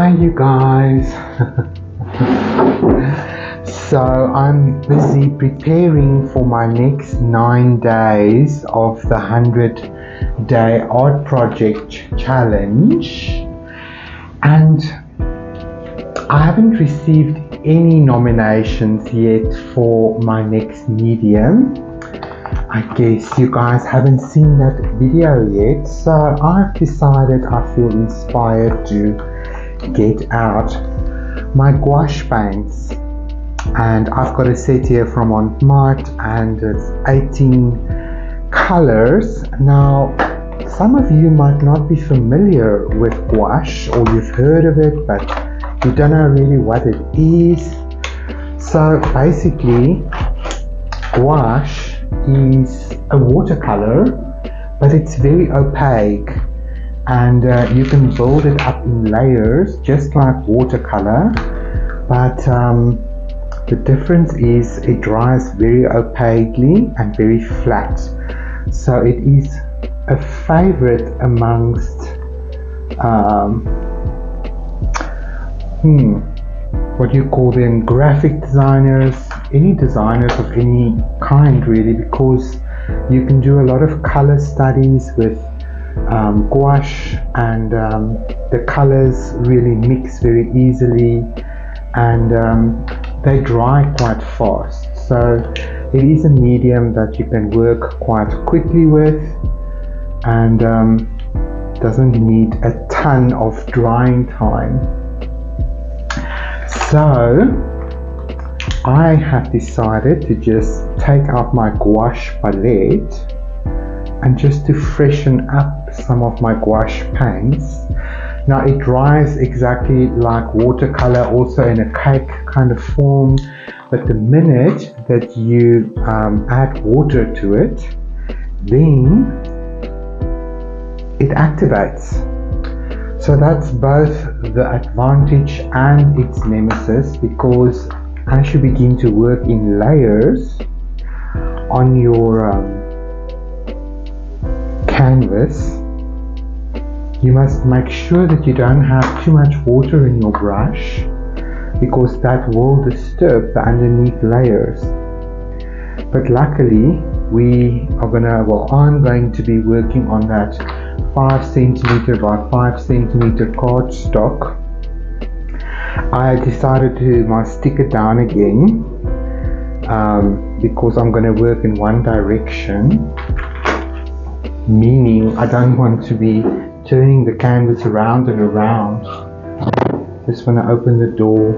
Hi you guys. So I'm busy preparing for my next 9 days of the 100-day art project challenge, and I haven't received any nominations yet for my next medium. I guess you guys haven't seen that video yet, so I've decided I feel inspired to get out my gouache paints, and I've got a set here from On Mart and it's 18 colors. Now some of you might not be familiar with gouache, or you've heard of it but you don't know really what it is. So basically gouache is a watercolor, but it's very opaque, and you can build it up in layers just like watercolor, but the difference is it dries very opaquely and very flat. So it is a favorite amongst what do you call them, graphic designers, any designers of any kind really, because you can do a lot of color studies with gouache, and the colors really mix very easily, and they dry quite fast. So it is a medium that you can work quite quickly with, and doesn't need a ton of drying time. So I have decided to just take out my gouache palette and just to freshen up some of my gouache paints. Now it dries exactly like watercolor, also in a cake kind of form, but the minute that you add water to it, then it activates. So that's both the advantage and its nemesis, because as you begin to work in layers on your canvas, you must make sure that you don't have too much water in your brush, because that will disturb the underneath layers. But luckily I'm going to be working on that 5 centimeter by 5 centimeter cardstock. I decided to stick it down again because I'm going to work in one direction, meaning I don't want to be turning the canvas around and around. Just want to open the door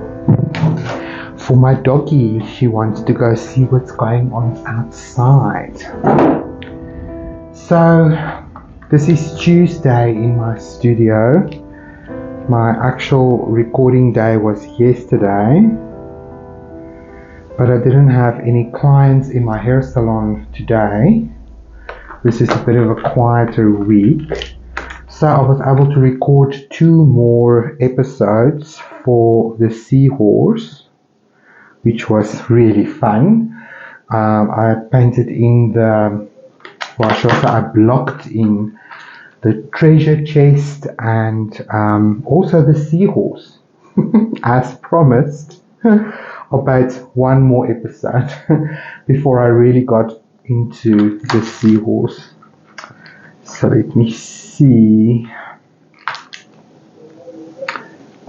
for my doggy. She wants to go see what's going on outside. So this is Tuesday in my studio. My actual recording day was yesterday, but I didn't have any clients in my hair salon today. This is a bit of a quieter week, so I was able to record 2 more episodes for the seahorse, which was really fun. I painted in I blocked in the treasure chest and also the seahorse. As promised, I'll wait 1 more episode before I really got into the seahorse. So let me see.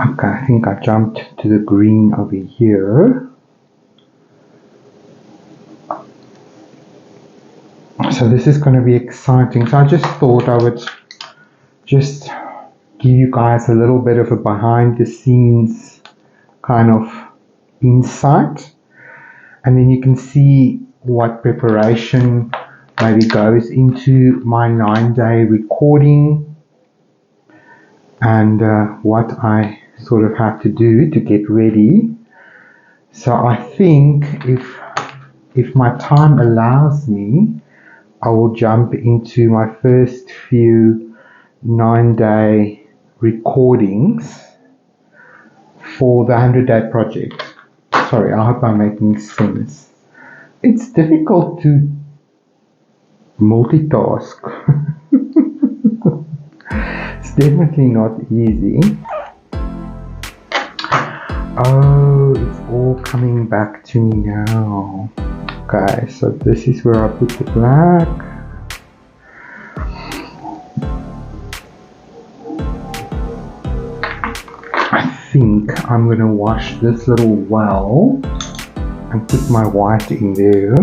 Okay, I think I jumped to the green over here. So this is going to be exciting. So I just thought I would just give you guys a little bit of a behind the scenes kind of insight, and then you can see what preparation maybe goes into my 9-day recording, and what I sort of have to do to get ready. So I think if my time allows me, I will jump into my first few 9-day recordings for the 100-day project. Sorry, I hope I'm making sense. It's difficult to multitask. It's definitely not easy. Oh, it's all coming back to me now. Okay, so this is where I put the black. I think I'm gonna wash this little well and put my white in there.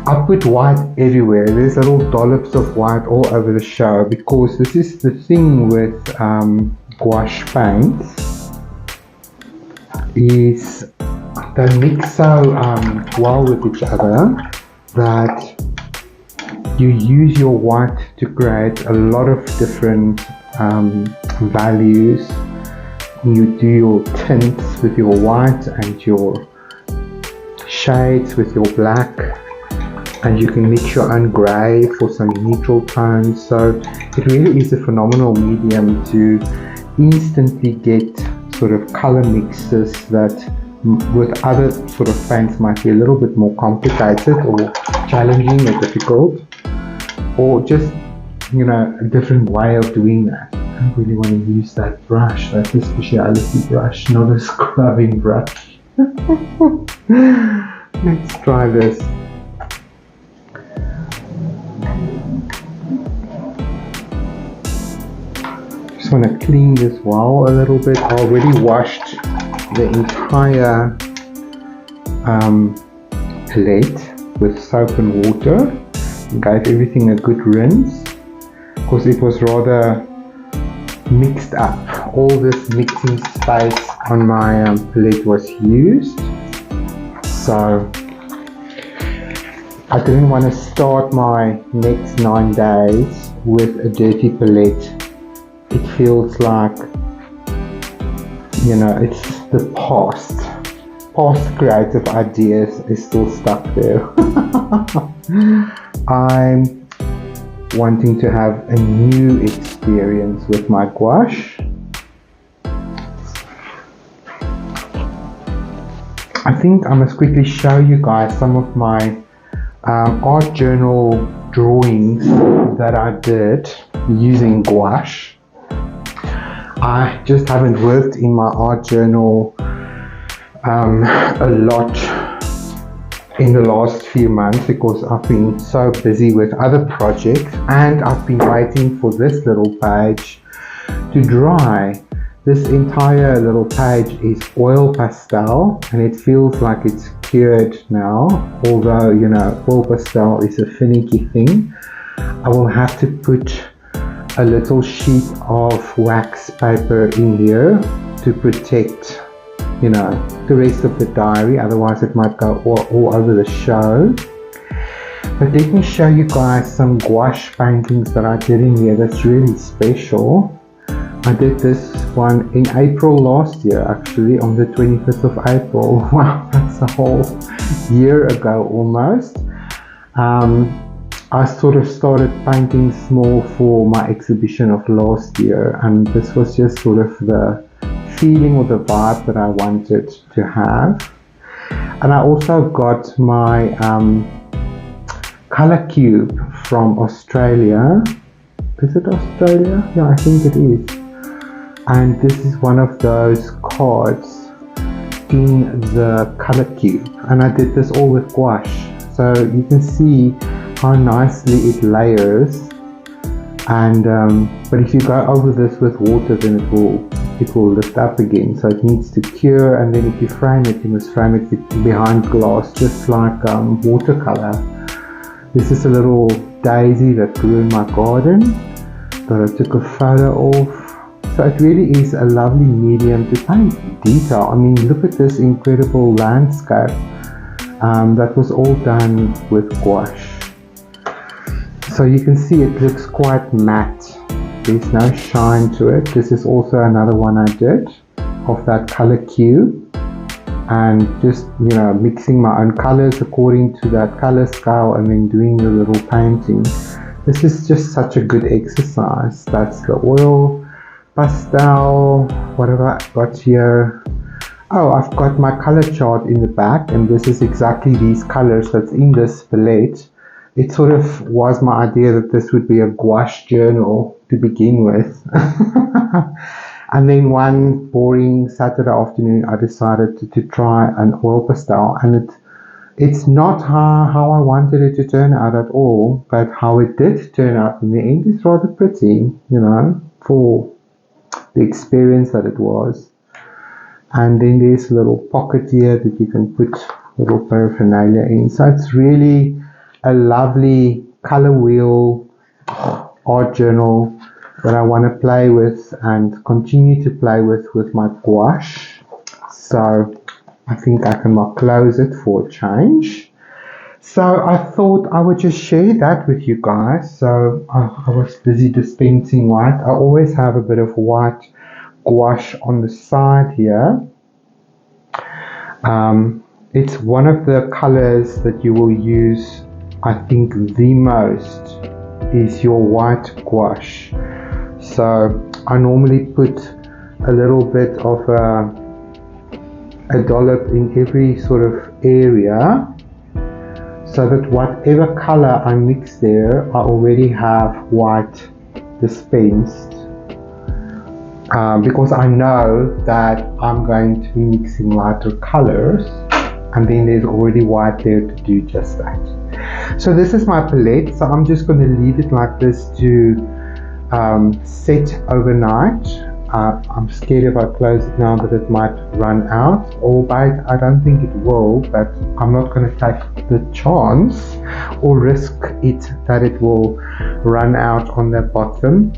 I put white everywhere. There's little dollops of white all over the show because this is the thing with gouache paints, is they mix so well with each other that you use your white to create a lot of different values. You do your tints with your white and your shades with your black, and you can mix your own grey for some neutral tones. So it really is a phenomenal medium to instantly get sort of color mixes that with other sort of paints might be a little bit more complicated or challenging or difficult, or just, you know, a different way of doing that. I don't really want to use that brush. That's a speciality brush, not a scrubbing brush. Let's try this. Just want to clean this well a little bit. I already washed the entire palette with soap and water and gave everything a good rinse because it was rather mixed up. All this mixing space on my palette was used, so I didn't want to start my next 9 days with a dirty palette. It feels like, you know, it's the past creative ideas is still stuck there. I'm wanting to have a new experience with my gouache. I think I must quickly show you guys some of my art journal drawings that I did using gouache. I just haven't worked in my art journal a lot in the last few months because I've been so busy with other projects, and I've been waiting for this little page to dry. This entire little page is oil pastel and it feels like it's cured now, although, you know, oil pastel is a finicky thing. I will have to put a little sheet of wax paper in here to protect, you know, the rest of the diary, otherwise it might go all over the show. But let me show you guys some gouache paintings that I did in here that's really special. I did this one in April last year, actually, on the 25th of April. Wow, that's a whole year ago almost. I sort of started painting small for my exhibition of last year, and this was just sort of the feeling or the vibe that I wanted to have. And I also got my color cube from Australia. Is it Australia? Yeah, I think it is. And this is one of those cards in the color cube, and I did this all with gouache, so you can see how nicely it layers. And but if you go over this with water, then it will lift up again, so it needs to cure. And then if you frame it, you must frame it behind glass, just like watercolor. This is a little daisy that grew in my garden that I took a photo of. So it really is a lovely medium to paint detail. I mean, look at this incredible landscape. That was all done with gouache. So you can see it looks quite matte. There's no shine to it. This is also another one I did of that color cube. And just, you know, mixing my own colors according to that color scale and then doing the little painting. This is just such a good exercise. That's the oil pastel. What have I got here? Oh, I've got my color chart in the back, and this is exactly these colors that's in this palette. It sort of was my idea that this would be a gouache journal to begin with. And then one boring Saturday afternoon, I decided to try an oil pastel, and it's not how I wanted it to turn out at all, but how it did turn out in the end is rather pretty, for the experience that it was. And then there's a little pocket here that you can put little paraphernalia in. So it's really a lovely color wheel art journal that I want to play with and continue to play with my gouache. So I think I can close it for a change. So I thought I would just share that with you guys. So I was busy dispensing white. I always have a bit of white gouache on the side here. It's one of the colors that you will use, I think, the most is your white gouache. So I normally put a little bit of a dollop in every sort of area, so that whatever color I mix there, I already have white dispensed. Because I know that I'm going to be mixing lighter colors, and then there's already white there to do just that. So this is my palette, so I'm just going to leave it like this to set overnight. I'm scared if I close it now that it might run out, albeit I don't think it will, but I'm not going to take the chance or risk it that it will run out on the bottom,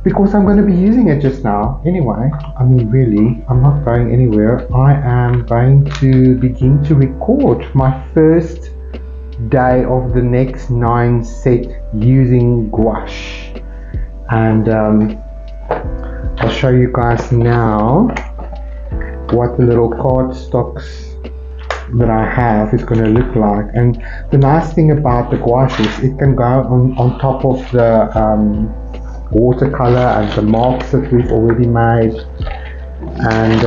because I'm going to be using it just now anyway. I mean, really, I'm not going anywhere. I am going to begin to record my first day of the next 9 set using gouache, and I'll show you guys now what the little cardstocks that I have is going to look like. And the nice thing about the gouache is it can go on top of the watercolor and the marks that we've already made, and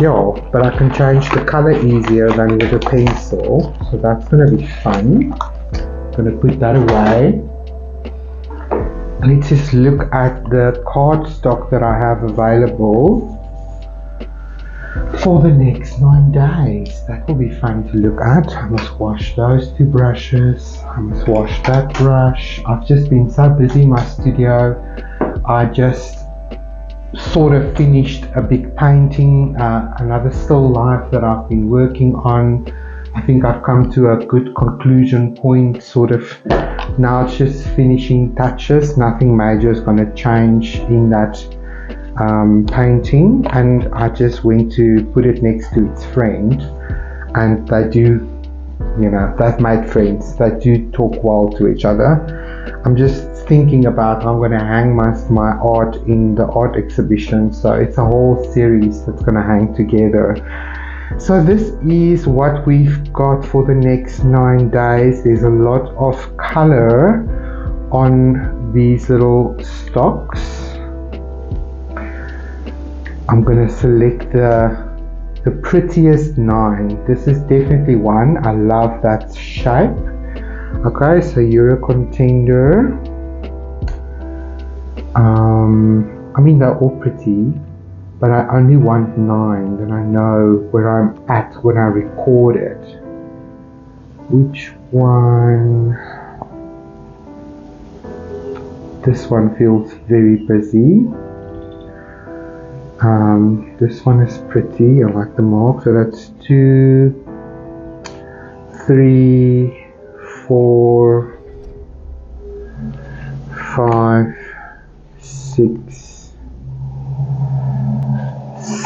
yeah, but I can change the color easier than with a pencil, so that's going to be fun. I'm going to put that away. Let's just look at the cardstock that I have available for the next 9 days. That will be fun to look at. I must wash those 2 brushes. I must wash that brush. I've just been so busy in my studio. I just sort of finished a big painting, another still life that I've been working on. I think I've come to a good conclusion point, sort of. Now it's just finishing touches. Nothing major is going to change in that painting, and I just went to put it next to its friend, and they do, they've made friends. They do talk well to each other. I'm just thinking about how I'm going to hang my art in the art exhibition, so it's a whole series that's going to hang together. So this is what we've got for the next 9 days. There's a lot of color on these little stocks. I'm going to select the prettiest 9. This is definitely one. I love that shape. Okay, so you're a contender. I mean, they're all pretty, but I only want 9, then I know where I'm at when I record it. Which one? This one feels very busy. This one is pretty. I like the mark. So that's 2, 3, 4, 5, 6,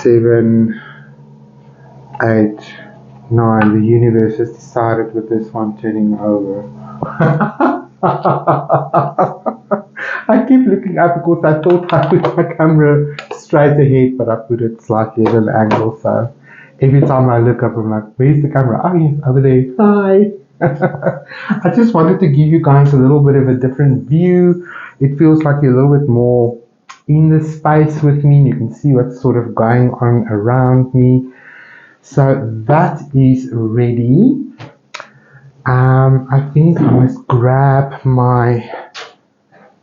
7, 8, 9. The universe has decided with this one turning over. I keep looking up because I thought I put my camera straight ahead, but I put it slightly at an angle, so every time I look up I'm like, where's the camera? Oh yeah, over there. Hi. I just wanted to give you guys a little bit of a different view. It feels like you're a little bit more in the space with me. You can see what's sort of going on around me. So that is ready. I think I must grab my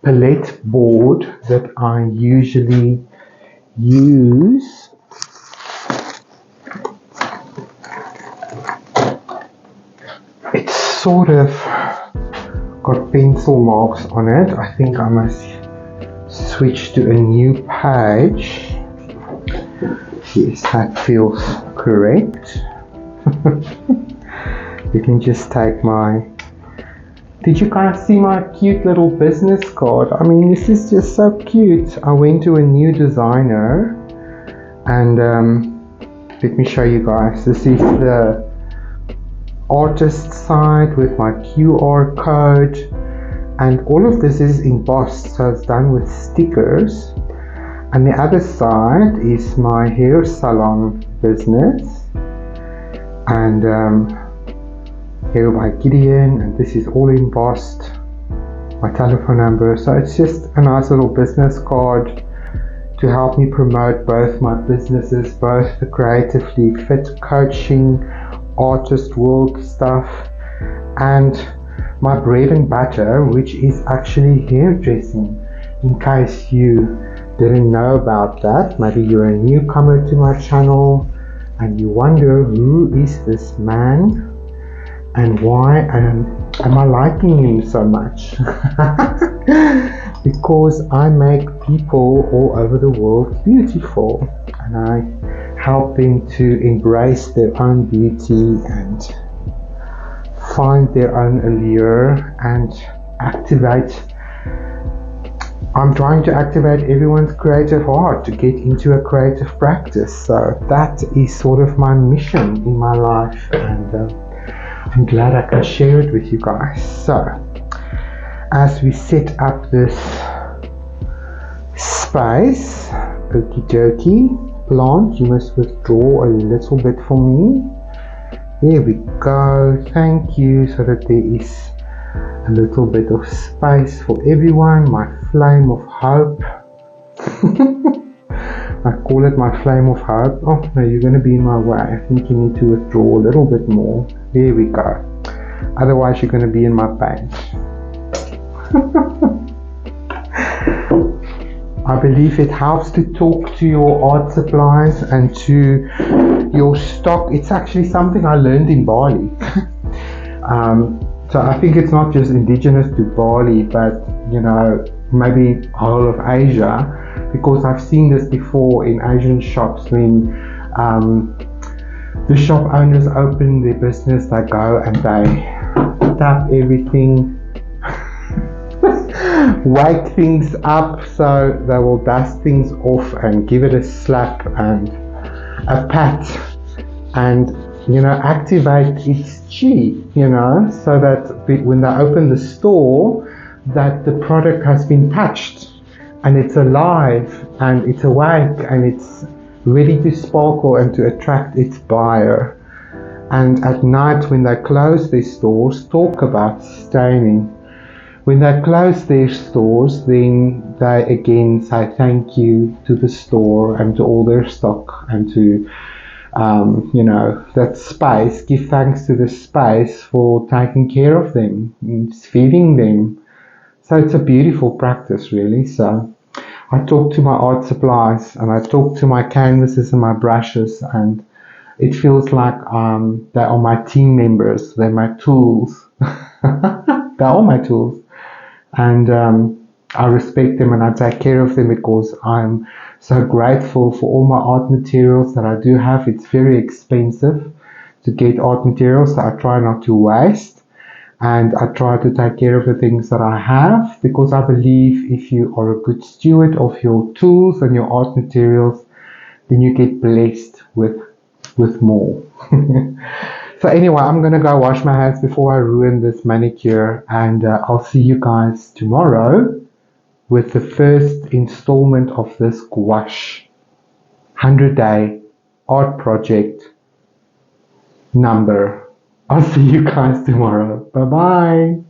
palette board that I usually use. It's sort of got pencil marks on it. I think I must switch to a new page. Yes, that feels correct. You can just take my... Did you guys see my cute little business card? I mean, this is just so cute. I went to a new designer and let me show you guys. This is the artist side with my QR code, and all of this is embossed, so it's done with stickers. And the other side is my hair salon business, and here by Gideon, and this is all embossed, my telephone number. So it's just a nice little business card to help me promote both my businesses, both the Creatively Fit coaching, artist work stuff, and my bread and butter, which is actually hairdressing. In case you didn't know about that, maybe you're a newcomer to my channel and you wonder, who is this man and why am I liking him so much? Because I make people all over the world beautiful, and I help them to embrace their own beauty and find their own allure and activate. I'm trying to activate everyone's creative heart to get into a creative practice. So that is sort of my mission in my life, and I'm glad I can share it with you guys. So as we set up this space, okie dokie, plant, you must withdraw a little bit for me. There we go, thank you, so that there is a little bit of space for everyone. My flame of hope. I call it my flame of hope. Oh no, you're going to be in my way. I think you need to withdraw a little bit more. There we go. Otherwise you're going to be in my page. I believe it helps to talk to your art supplies and to your stock. It's actually something I learned in Bali. So I think it's not just indigenous to Bali, but you know, maybe whole of Asia, because I've seen this before in Asian shops. When the shop owners open their business, they go and they tap everything, wake things up, so they will dust things off and give it a slap and a pat, and you know, activate its chi, you know, so that when they open the store, that the product has been touched and it's alive and it's awake and it's ready to sparkle and to attract its buyer. And at night when they close their stores, talk about sustaining. When they close their stores, then they again say thank you to the store and to all their stock and to you know, that space, give thanks to the space for taking care of them, feeding them. So it's a beautiful practice, really. So I talk to my art supplies and I talk to my canvases and my brushes, and it feels like they are my team members. They're my tools. They're all my tools, and I respect them and I take care of them because I'm so grateful for all my art materials that I do have. It's very expensive to get art materials, so I try not to waste, and I try to take care of the things that I have, because I believe if you are a good steward of your tools and your art materials, then you get blessed with more. So anyway, I'm gonna go wash my hands before I ruin this manicure, and I'll see you guys tomorrow with the first installment of this gouache 100-day art project number. I'll see you guys tomorrow. Bye bye.